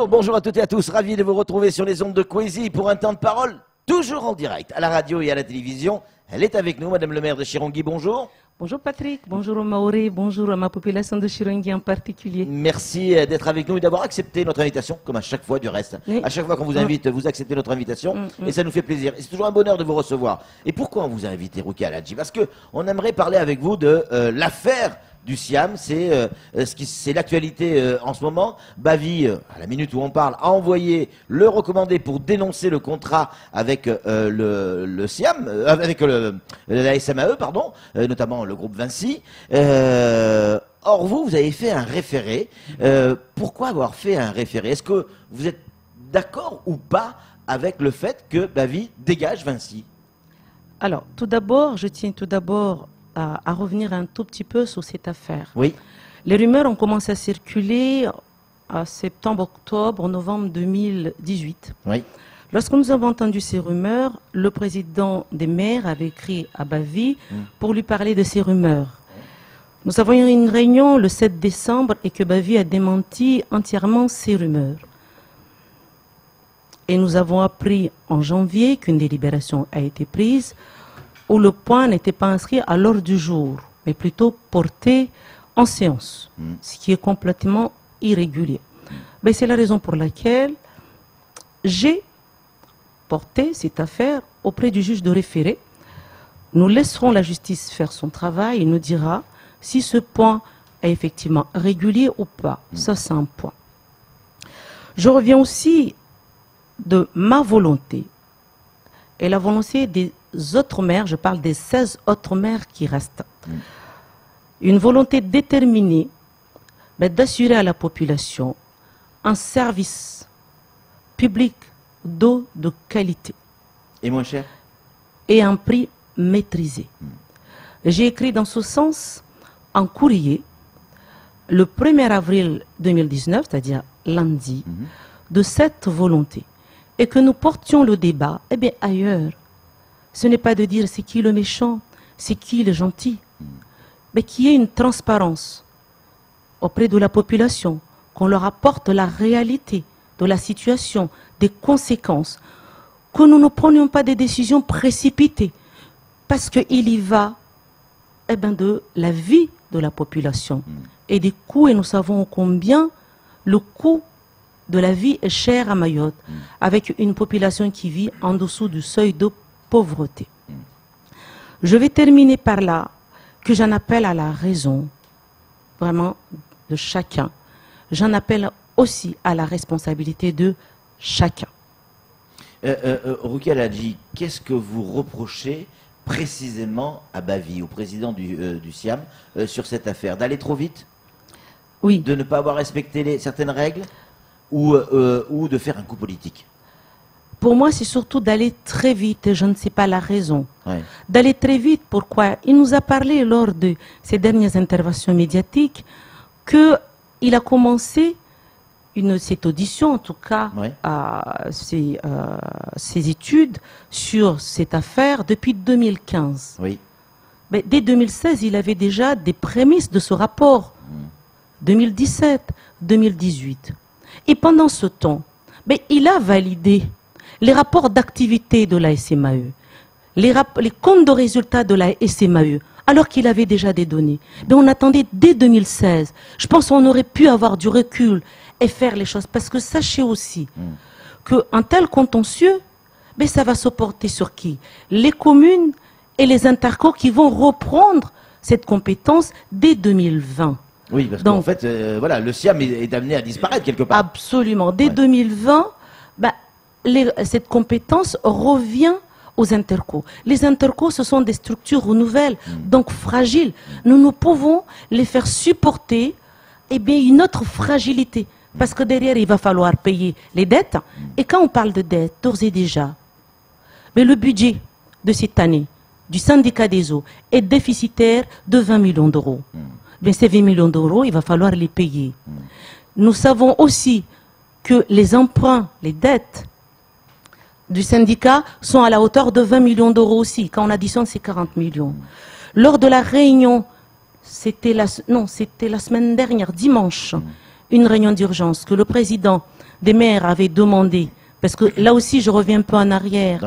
Bonjour à toutes et à tous, ravi de vous retrouver sur les ondes de Kwezi pour un temps de parole toujours en direct, à la radio et à la télévision. Elle est avec nous, Madame le maire de Chirongui, bonjour. Bonjour Patrick, bonjour aux Maoré, bonjour à ma population de Chirongui en particulier. Merci d'être avec nous et d'avoir accepté notre invitation, comme à chaque fois du reste. Oui. À chaque fois qu'on vous invite, vous acceptez notre invitation et ça nous fait plaisir. Et c'est toujours un bonheur de vous recevoir. Et pourquoi on vous a invité, Rukia Aladji? Parce qu'on aimerait parler avec vous de l'affaire du Siam, c'est l'actualité en ce moment. Bavi, à la minute où on parle, a envoyé le recommandé pour dénoncer le contrat avec le Siam, avec la SMAE, pardon, notamment le groupe Vinci. Or, vous avez fait un référé. Pourquoi avoir fait un référé? Est-ce que vous êtes d'accord ou pas avec le fait que Bavi dégage Vinci? Alors, tout d'abord, je tiens à revenir un tout petit peu sur cette affaire. Oui. Les rumeurs ont commencé à circuler en septembre, octobre, novembre 2018. Oui. Lorsque nous avons entendu ces rumeurs, le président des maires avait écrit à Bavi pour lui parler de ces rumeurs. Nous avons eu une réunion le 7 décembre et que Bavi a démenti entièrement ces rumeurs. Et nous avons appris en janvier qu'une délibération a été prise où le point n'était pas inscrit à l'ordre du jour, mais plutôt porté en séance, ce qui est complètement irrégulier. Mais c'est la raison pour laquelle j'ai porté cette affaire auprès du juge de référé. Nous laisserons la justice faire son travail et nous dira si ce point est effectivement régulier ou pas. Ça, c'est un point. Je reviens aussi de ma volonté et la volonté des autres maires, je parle des 16 autres maires qui restent. Une volonté déterminée d'assurer à la population un service public d'eau de qualité. Et moins cher? Et un prix maîtrisé. J'ai écrit dans ce sens un courrier le 1er avril 2019, c'est-à-dire lundi, de cette volonté. Et que nous portions le débat ailleurs. Ce n'est pas de dire c'est qui le méchant, c'est qui le gentil, mais qu'il y ait une transparence auprès de la population, qu'on leur apporte la réalité de la situation, des conséquences, que nous ne prenions pas des décisions précipitées, parce qu'il y va de la vie de la population et des coûts, et nous savons combien le coût de la vie est cher à Mayotte, avec une population qui vit en dessous du seuil de pauvreté. Je vais terminer par là, que j'en appelle à la raison, vraiment, de chacun. J'en appelle aussi à la responsabilité de chacun. Rukia Aladji, qu'est-ce que vous reprochez précisément à Bavi, au président du Siam, sur cette affaire? D'aller trop vite? Oui. De ne pas avoir respecté certaines règles ou de faire un coup politique? Pour moi, c'est surtout d'aller très vite, et je ne sais pas la raison. Ouais. D'aller très vite, pourquoi? Il nous a parlé lors de ses dernières interventions médiatiques qu'il a commencé cette audition, en tout cas, ses études sur cette affaire depuis 2015. Oui. Mais dès 2016, il avait déjà des prémices de ce rapport. 2017, 2018. Et pendant ce temps, il a validé les rapports d'activité de la SMAE, les comptes de résultats de la SMAE, alors qu'il avait déjà des données. Mais on attendait dès 2016. Je pense qu'on aurait pu avoir du recul et faire les choses. Parce que sachez aussi qu'un tel contentieux, ça va se porter sur qui? Les communes et les intercos qui vont reprendre cette compétence dès 2020. Oui, parce qu'en fait, voilà, le Siam est amené à disparaître quelque part. Absolument. Dès 2020, cette compétence revient aux intercos. Les intercos, ce sont des structures nouvelles, donc fragiles. Nous ne pouvons les faire supporter une autre fragilité. Parce que derrière, il va falloir payer les dettes. Et quand on parle de dettes, d'ores et déjà, le budget de cette année du syndicat des eaux est déficitaire de 20 millions d'euros. Ces 20 millions d'euros, il va falloir les payer. Nous savons aussi que les emprunts, les dettes du syndicat sont à la hauteur de 20 millions d'euros aussi. Quand on additionne, c'est 40 millions. Lors de la réunion, c'était la semaine dernière, dimanche, une réunion d'urgence que le président des maires avait demandé, parce que là aussi je reviens un peu en arrière.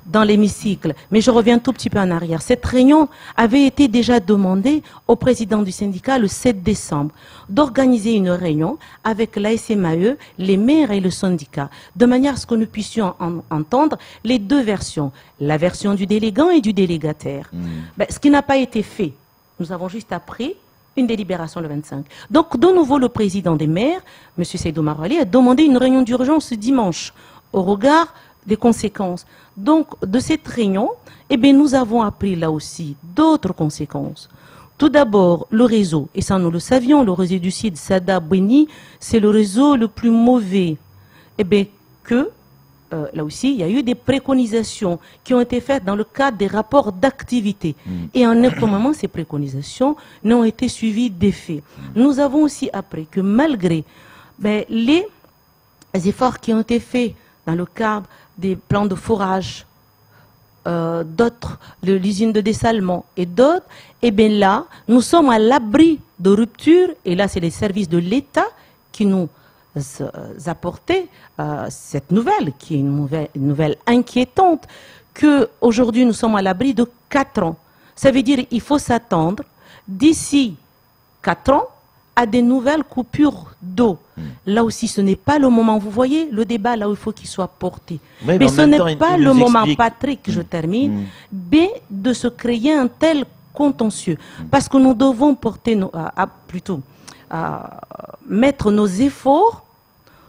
Dans l'hémicycle. Mais je reviens un tout petit peu en arrière. Cette réunion avait été déjà demandée au président du syndicat le 7 décembre d'organiser une réunion avec la SMAE, les maires et le syndicat, de manière à ce que nous puissions entendre les deux versions, la version du délégant et du délégataire. Ben, ce qui n'a pas été fait. Nous avons juste appris une délibération le 25. Donc, de nouveau, le président des maires, M. Seydou Marwali, a demandé une réunion d'urgence ce dimanche au regard des conséquences. Donc, de cette réunion, eh bien, nous avons appris là aussi d'autres conséquences. Tout d'abord, le réseau, et ça nous le savions, le réseau du site Sada Bweni, c'est le réseau le plus mauvais. Eh bien, là aussi, il y a eu des préconisations qui ont été faites dans le cadre des rapports d'activité. Et en aucun moment, ces préconisations n'ont été suivies d'effet. Nous avons aussi appris que malgré les efforts qui ont été faits dans le cadre des plans de forage, d'autres, l'usine de dessalement et d'autres, eh bien là, nous sommes à l'abri de rupture, et là, c'est les services de l'État qui nous apporter cette nouvelle, qui est une nouvelle inquiétante, qu'aujourd'hui nous sommes à l'abri de 4 ans. Ça veut dire qu'il faut s'attendre d'ici 4 ans à des nouvelles coupures d'eau. Là aussi, ce n'est pas le moment. Vous voyez le débat là où il faut qu'il soit porté. Oui, mais ce n'est pas le moment, Patrick, je termine, de se créer un tel contentieux. Parce que nous devons porter mettre nos efforts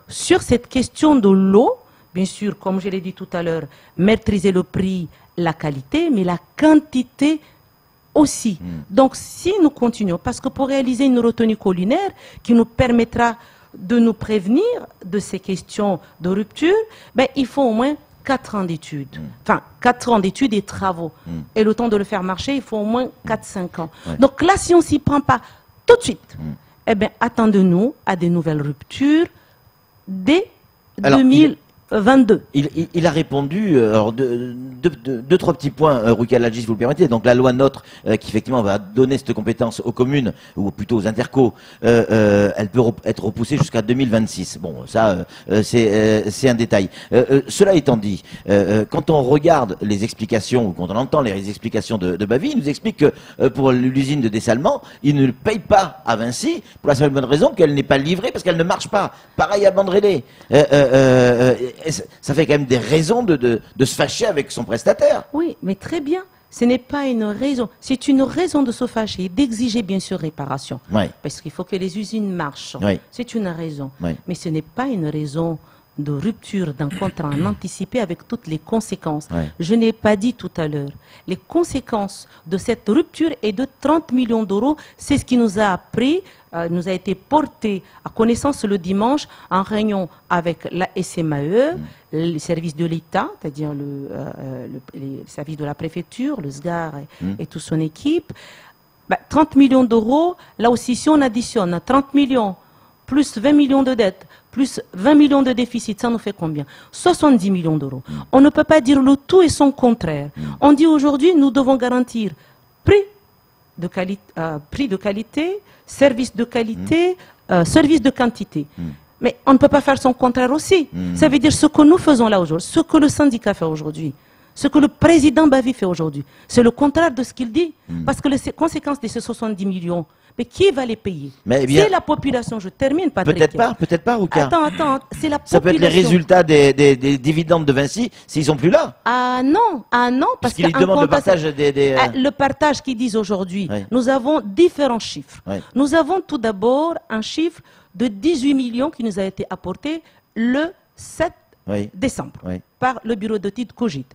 sur cette question de l'eau, bien sûr, comme je l'ai dit tout à l'heure, maîtriser le prix, la qualité, mais la quantité aussi. Donc, si nous continuons, parce que pour réaliser une retenue collinaire qui nous permettra de nous prévenir de ces questions de rupture, il faut au moins 4 ans d'études. Enfin, 4 ans d'études et travaux. Et le temps de le faire marcher, il faut au moins 4-5 ans. Donc là, si on ne s'y prend pas tout de suite, eh bien, attendons-nous à des nouvelles ruptures dès 2022. Il a répondu, alors deux, trois petits points, Rukia Ladji, si vous le permettez. Donc la loi NOTRe, qui effectivement va donner cette compétence aux communes, ou plutôt aux intercos, elle peut être repoussée jusqu'à 2026. Bon, ça, c'est un détail. Cela étant dit, quand on regarde les explications, ou quand on entend les explications de Bavie, il nous explique que pour l'usine de dessalement, il ne paye pas à Vinci, pour la seule bonne raison qu'elle n'est pas livrée, parce qu'elle ne marche pas. Pareil à Bandrélé. Ça fait quand même des raisons de se fâcher avec son prestataire. Oui, mais très bien. Ce n'est pas une raison. C'est une raison de se fâcher, d'exiger bien sûr réparation. Oui. Parce qu'il faut que les usines marchent. Oui. C'est une raison. Oui. Mais ce n'est pas une raison de rupture d'un contrat en anticipé avec toutes les conséquences. Oui. Je n'ai pas dit tout à l'heure. Les conséquences de cette rupture est de 30 millions d'euros. C'est ce qui nous a appris, nous a été porté à connaissance le dimanche en réunion avec la SMAE, les services de l'État, c'est-à-dire les services de la préfecture, le SGAR et toute son équipe. 30 millions d'euros, là aussi, si on additionne 30 millions plus 20 millions de dettes, plus 20 millions de déficit, ça nous fait combien? 70 millions d'euros. On ne peut pas dire le tout et son contraire. On dit aujourd'hui, nous devons garantir prix de qualité, service de qualité, service de quantité. Mais on ne peut pas faire son contraire aussi. Ça veut dire ce que nous faisons là aujourd'hui, ce que le syndicat fait aujourd'hui, ce que le président Bavie fait aujourd'hui, c'est le contraire de ce qu'il dit. Parce que les conséquences de ces 70 millions, mais qui va les payer? C'est la population. Je termine, Patrick. Peut-être pas, Rukia. Attends, c'est la population. Ça peut être les résultats des dividendes de Vinci s'ils sont plus là. Ah non, parce qu'ils demandent le partage le partage qu'ils disent aujourd'hui. Oui. Nous avons différents chiffres. Oui. Nous avons tout d'abord un chiffre de 18 millions qui nous a été apporté le 7 décembre par le bureau d'études Cogit.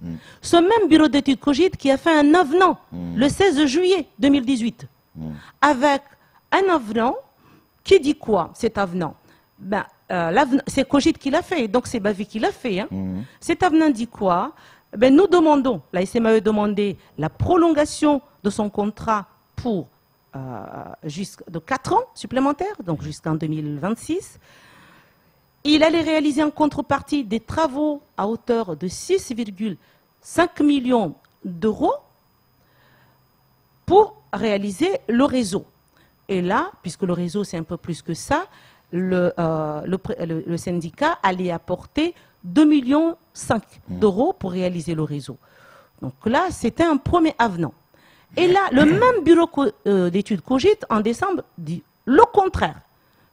Ce même bureau d'études Cogit qui a fait un avenant le 16 juillet 2018 avec un avenant qui dit quoi, cet avenant? C'est Cogit qui l'a fait, donc c'est Bavie qui l'a fait. Cet avenant dit quoi? Nous demandons, la SMAE demandait la prolongation de son contrat pour de 4 ans supplémentaires, donc jusqu'en 2026. Il allait réaliser en contrepartie des travaux à hauteur de 6,5 millions d'euros pour réaliser le réseau. Et là, puisque le réseau c'est un peu plus que ça, le syndicat allait apporter 2,5 millions d'euros pour réaliser le réseau. Donc là, c'était un premier avenant. Et là, le même bureau d'études Cogite, en décembre, dit le contraire.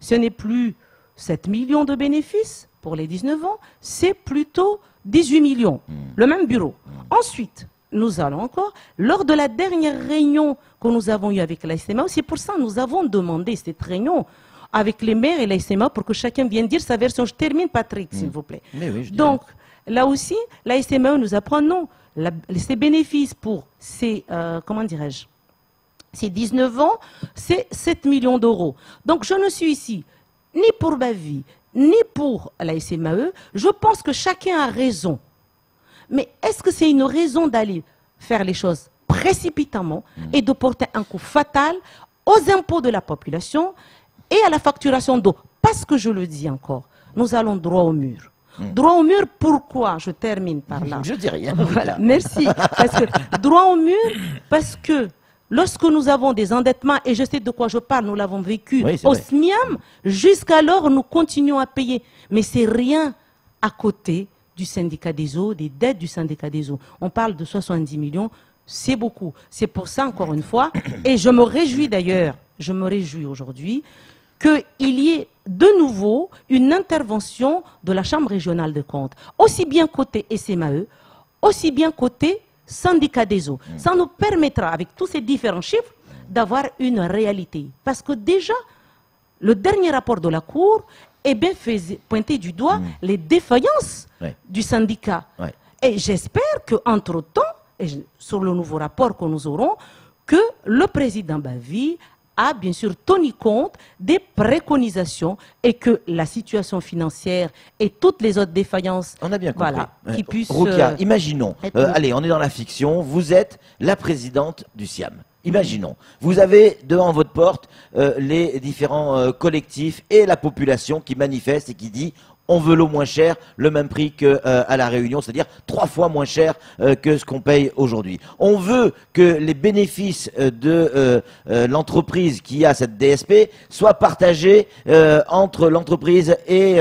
Ce n'est plus 7 millions de bénéfices pour les 19 ans, c'est plutôt 18 millions. Le même bureau. Ensuite, nous allons encore, lors de la dernière réunion que nous avons eue avec la SMAO, c'est pour ça que nous avons demandé cette réunion avec les maires et la SMAO pour que chacun vienne dire sa version. Je termine, Patrick, s'il vous plaît. Oui, donc, là aussi, la SMAO nous apprend non. Ces bénéfices pour ces, comment dirais-je, ces 19 ans, c'est 7 millions d'euros. Donc, je ne suis ici ni pour Bavi, ni pour la SMAE. Je pense que chacun a raison. Mais est-ce que c'est une raison d'aller faire les choses précipitamment et de porter un coup fatal aux impôts de la population et à la facturation d'eau? Parce que je le dis encore, nous allons droit au mur. Droit au mur, pourquoi? Je termine par là. Je dis rien. Voilà, merci. Parce que, droit au mur, parce que lorsque nous avons des endettements, et je sais de quoi je parle, nous l'avons vécu au SMIAM, jusqu'alors nous continuons à payer. Mais c'est rien à côté du syndicat des eaux, des dettes du syndicat des eaux. On parle de 70 millions, c'est beaucoup. C'est pour ça, encore une fois, et je me réjouis d'ailleurs, je me réjouis aujourd'hui, qu'il y ait de nouveau une intervention de la Chambre régionale de comptes, aussi bien côté SMAE, aussi bien côté syndicat des eaux. Ça nous permettra, avec tous ces différents chiffres, d'avoir une réalité. Parce que déjà, le dernier rapport de la Cour faisait pointer du doigt les défaillances du syndicat. Et j'espère qu'entre-temps, sur le nouveau rapport que nous aurons, que le président Bavi a bien sûr tenu compte des préconisations et que la situation financière et toutes les autres défaillances, on a bien compris. Voilà, qui puissent... Roukia, imaginons, allez, on est dans la fiction, vous êtes la présidente du SIAM. Imaginons, vous avez devant votre porte les différents collectifs et la population qui manifeste et qui dit on veut l'eau moins chère, le même prix qu'à la Réunion, c'est-à-dire 3 fois moins cher que ce qu'on paye aujourd'hui. On veut que les bénéfices de l'entreprise qui a cette DSP soient partagés entre l'entreprise et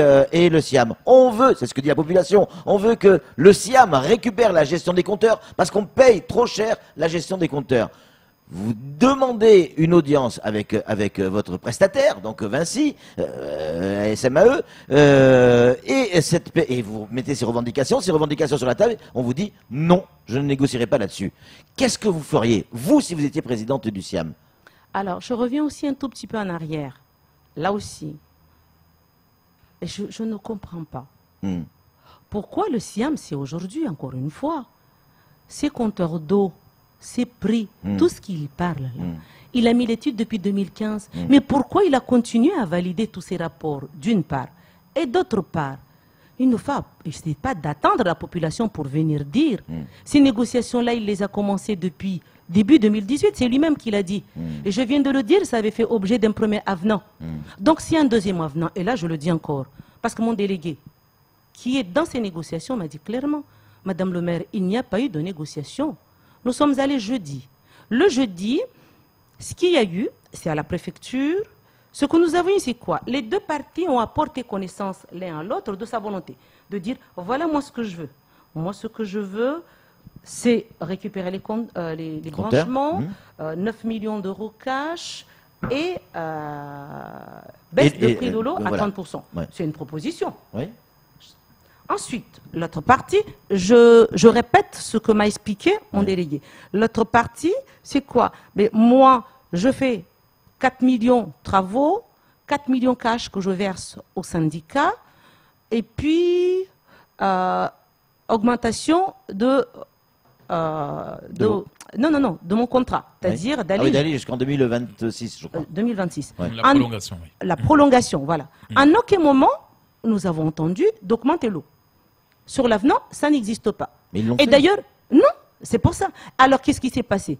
le SIAM. On veut, c'est ce que dit la population, on veut que le SIAM récupère la gestion des compteurs parce qu'on paye trop cher la gestion des compteurs. Vous demandez une audience avec votre prestataire, donc Vinci, SMAE, et vous mettez ces revendications sur la table, on vous dit non, je ne négocierai pas là-dessus. Qu'est-ce que vous feriez, vous, si vous étiez présidente du SIAM? Alors, je reviens aussi un tout petit peu en arrière. Là aussi, je ne comprends pas. Pourquoi le SIAM, c'est aujourd'hui, encore une fois, ces compteurs d'eau, ces prix, tout ce qu'il parle là. Il a mis l'étude depuis 2015. Mais pourquoi il a continué à valider tous ces rapports, d'une part? Et d'autre part, il ne faut pas d'attendre la population pour venir dire. Ces négociations-là, il les a commencées depuis début 2018. C'est lui-même qui l'a dit. Et je viens de le dire, ça avait fait objet d'un premier avenant. Donc s'il y a un deuxième avenant, et là je le dis encore, parce que mon délégué, qui est dans ces négociations, m'a dit clairement, Madame le maire, il n'y a pas eu de négociation. Nous sommes allés jeudi. Le jeudi, ce qu'il y a eu, c'est à la préfecture. Ce que nous avons eu, c'est quoi? Les deux parties ont apporté connaissance l'un à l'autre de sa volonté. De dire, voilà moi ce que je veux. Moi ce que je veux, c'est récupérer les branchements, 9 millions d'euros cash et baisse de prix de l'eau à 30%. C'est une proposition. Ensuite, l'autre partie, je répète ce que m'a expliqué mon délégué. L'autre partie, c'est quoi? Mais moi, je fais 4 millions travaux, 4 millions cash que je verse au syndicat, et puis augmentation de mon contrat, c'est-à-dire d'aller jusqu'en 2026, je crois. 2026. La prolongation, La prolongation, voilà. En aucun moment, nous avons entendu d'augmenter l'eau. Sur l'avenant, ça n'existe pas. Et d'ailleurs, non, c'est pour ça. Alors, qu'est-ce qui s'est passé?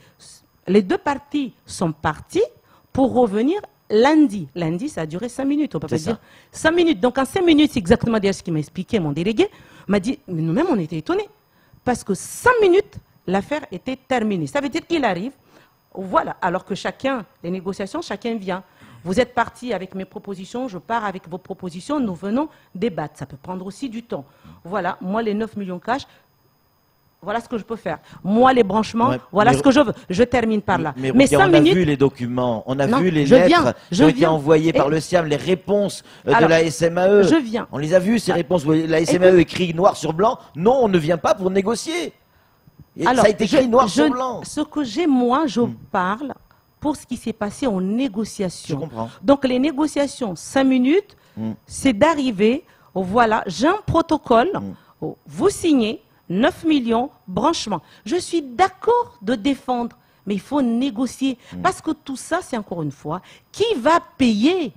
Les deux parties sont parties pour revenir lundi. Lundi, ça a duré 5 minutes, on peut pas dire 5 minutes. Donc, en 5 minutes, c'est exactement ce qu'il m'a expliqué, mon délégué. M'a dit, mais nous-mêmes, on était étonnés. Parce que 5 minutes, l'affaire était terminée. Ça veut dire qu'il arrive, voilà, alors que chacun, les négociations, chacun vient. Vous êtes parti avec mes propositions, je pars avec vos propositions, nous venons débattre. Ça peut prendre aussi du temps. Voilà, moi les 9 millions cash, voilà ce que je peux faire. Moi les branchements, voilà ce que je veux. Je termine par là. Mais 5 minutes... on a vu les documents, on a vu les lettres qui ont été envoyées par le SIAM, les réponses de la SMAE. Je viens. On les a vues, ces réponses. La SMAE écrit noir sur blanc, non, on ne vient pas pour négocier. Alors, ça a été écrit noir sur blanc. Ce que j'ai, moi, je parle pour ce qui s'est passé en négociation. Je comprends. Donc les négociations, 5 minutes, c'est d'arriver, voilà, j'ai un protocole, vous signez, 9 millions, branchement. Je suis d'accord de défendre, mais il faut négocier. Parce que tout ça, c'est encore une fois, qui va payer?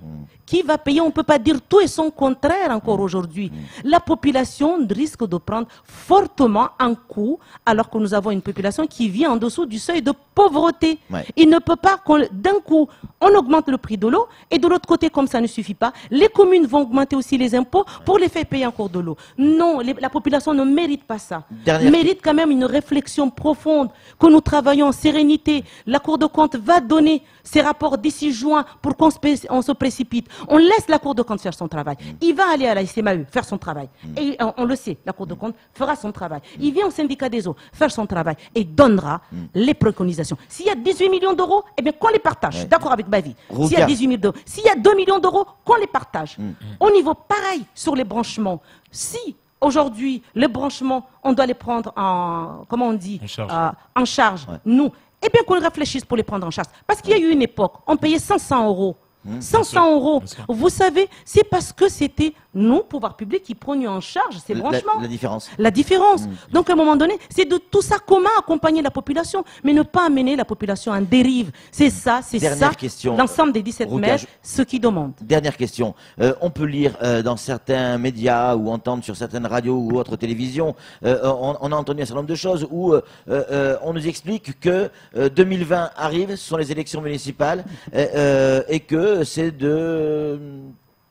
Qui va payer? On ne peut pas dire tout et son contraire encore aujourd'hui. La population risque de prendre fortement un coup, alors que nous avons une population qui vit en dessous du seuil de pauvreté. Il ne peut pas, d'un coup, on augmente le prix de l'eau, et de l'autre côté, comme ça ne suffit pas, les communes vont augmenter aussi les impôts pour les faire payer encore de l'eau. Non, la population ne mérite pas ça. Mérite quand même une réflexion profonde, que nous travaillons en sérénité. La Cour de compte va donner ses rapports d'ici juin pour qu'on se précipite. On laisse la Cour de compte faire son travail. Il va aller à la SMAE faire son travail. Et on le sait, la Cour de compte fera son travail. Il vient au syndicat des eaux faire son travail et donnera les préconisations. S'il y a 18 millions d'euros, eh bien qu'on les partage. Je suis d'accord avec Bavi. S'il y a 18 millions d'euros, s'il y a 2 millions d'euros, qu'on les partage. Au niveau pareil sur les branchements. Si aujourd'hui, les branchements, on doit les prendre en, comment on dit, en charge. Nous, eh bien qu'on réfléchisse pour les prendre en charge. Parce qu'il y a eu une époque, on payait 500 euros. 500 euros. Vous savez, c'est parce que c'était nous, pouvoir public, qui prenions en charge ces branchements. La différence. La différence. Donc, à un moment donné, c'est de tout ça comment accompagner la population, mais ne pas amener la population en dérive. C'est ça, l'ensemble des 17 maires, ce qu'ils demandent. Dernière question. On peut lire dans certains médias ou entendre sur certaines radios ou autres télévisions, on a entendu un certain nombre de choses où on nous explique que 2020 arrive, ce sont les élections municipales, et que c'est de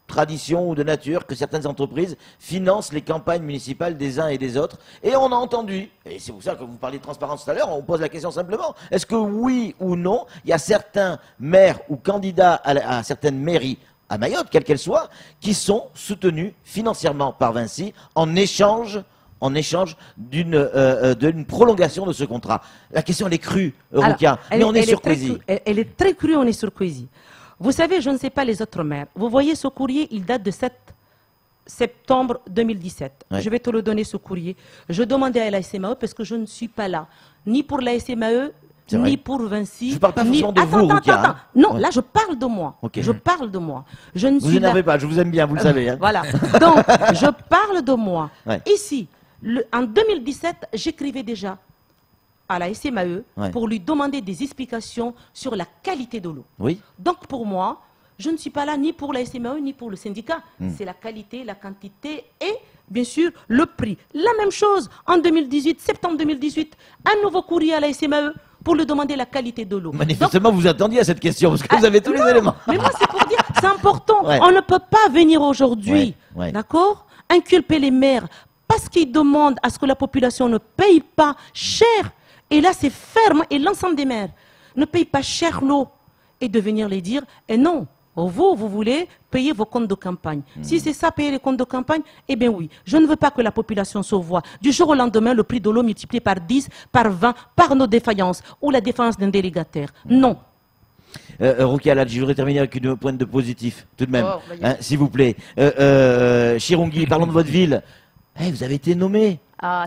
tradition ou de nature que certaines entreprises financent les campagnes municipales des uns et des autres. Et on a entendu, et c'est pour ça que vous parliez de transparence tout à l'heure, on pose la question simplement, est-ce que oui ou non, il y a certains maires ou candidats à certaines mairies à Mayotte, quelles qu'elles soient, qui sont soutenus financièrement par Vinci en échange d'une prolongation de ce contrat. La question, elle est crue, Rukia, mais on est sur Kwezi. Elle est très crue, on est sur Kwezi. Vous savez, je ne sais pas les autres maires. Vous voyez ce courrier, il date de 7 septembre 2017. Je vais te le donner, ce courrier. Je demandais à la SMAE, parce que je ne suis pas là, ni pour la SMAE, ni pour Vinci. Je ne parle pas forcément de vous, Rukia. Non, là, je parle de moi. Je parle de moi. Je ne vous énervez pas, je vous aime bien, vous le savez. Voilà. Donc, je parle de moi. Ici, en 2017, j'écrivais déjà à la SMAE pour lui demander des explications sur la qualité de l'eau. Donc pour moi, je ne suis pas là ni pour la SMAE ni pour le syndicat. C'est la qualité, la quantité et bien sûr le prix. La même chose en 2018, septembre 2018, un nouveau courrier à la SMAE pour lui demander la qualité de l'eau. Manifestement, vous attendiez à cette question parce que vous avez tous les éléments. Mais moi, c'est pour dire, c'est important. On ne peut pas venir aujourd'hui, d'accord, inculper les maires parce qu'ils demandent à ce que la population ne paye pas cher. Et là, c'est ferme, et l'ensemble des maires ne payent pas cher l'eau. Et de venir les dire, et non, vous voulez payer vos comptes de campagne. Si c'est ça, payer les comptes de campagne, eh bien oui. Je ne veux pas que la population se voie. Du jour au lendemain, le prix de l'eau multiplié par 10, par 20, par nos défaillances, ou la défaillance d'un délégataire. Non. Rukia Haladji, je voudrais terminer avec une pointe de positif, tout de même, s'il vous plaît. Chirungui, parlons de votre ville. Vous avez été nommé.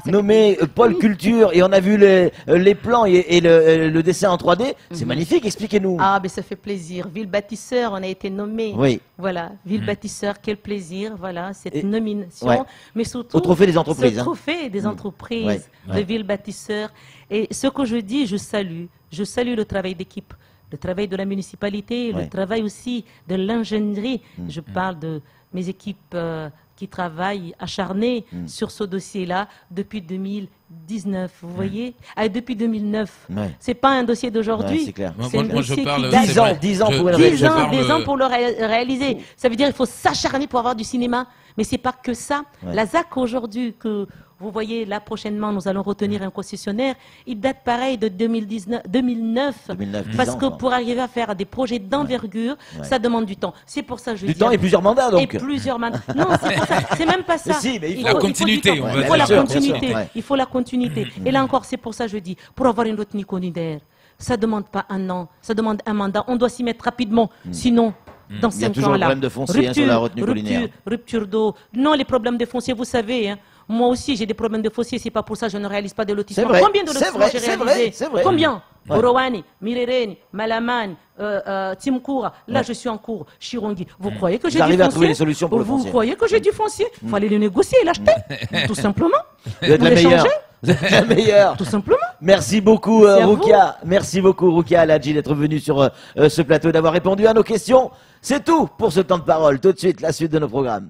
Nommé pôle culture et on a vu les plans et le dessin en 3D, c'est magnifique, expliquez-nous. Mais ça fait plaisir. Ville bâtisseur, on a été nommé. Voilà, ville bâtisseur, quel plaisir, voilà, cette nomination. Mais surtout, au trophée des entreprises. Au trophée des entreprises de ville bâtisseur. Et ce que je dis, je salue le travail d'équipe, le travail de la municipalité, le travail aussi de l'ingénierie. Je parle de mes équipes qui travaillent acharnés sur ce dossier-là depuis 2019, vous voyez, depuis 2009. C'est pas un dossier d'aujourd'hui. C'est clair. C'est un dossier qui date 10 ans pour le réaliser. Ça veut dire qu'il faut s'acharner pour avoir du cinéma. Mais c'est pas que ça. La ZAC aujourd'hui Vous voyez, là, prochainement, nous allons retenir un concessionnaire. Il date pareil de 2009. Parce que pour arriver à faire des projets d'envergure, ça demande du temps. C'est pour ça que je dis... Du temps et plusieurs mandats, donc. Et plusieurs mandats. Non, c'est pour ça. C'est même pas ça. Si, mais il faut la continuité. Il faut la continuité. Il faut la continuité. Et là encore, c'est pour ça que je dis, pour avoir une retenue collinaire, ça ne demande pas un an, ça demande un mandat. On doit s'y mettre rapidement. Sinon, dans 5 ans, il y a toujours le problème de foncier sur la retenue collinaire. Rupture d'eau. Non, les problèmes de foncier, vous savez, hein, moi aussi j'ai des problèmes de foncier, c'est pas pour ça que je ne réalise pas de lotissement. Combien de lotissements j'ai réalisé? Combien? Borowani, Mirereni, Malamani, Timkoura. Là, je suis en cours. Chirongi. Vous croyez que j'ai du foncier? À trouver des solutions pour le foncier. Vous croyez que j'ai du foncier? Il fallait le négocier et l'acheter. Tout simplement. Vous êtes la meilleure. Vous êtes la meilleure. Tout simplement. Merci beaucoup, Roukia. Merci beaucoup, Roukia Aladji, d'être venu sur ce plateau, d'avoir répondu à nos questions. C'est tout pour ce temps de parole. Tout de suite, la suite de nos programmes.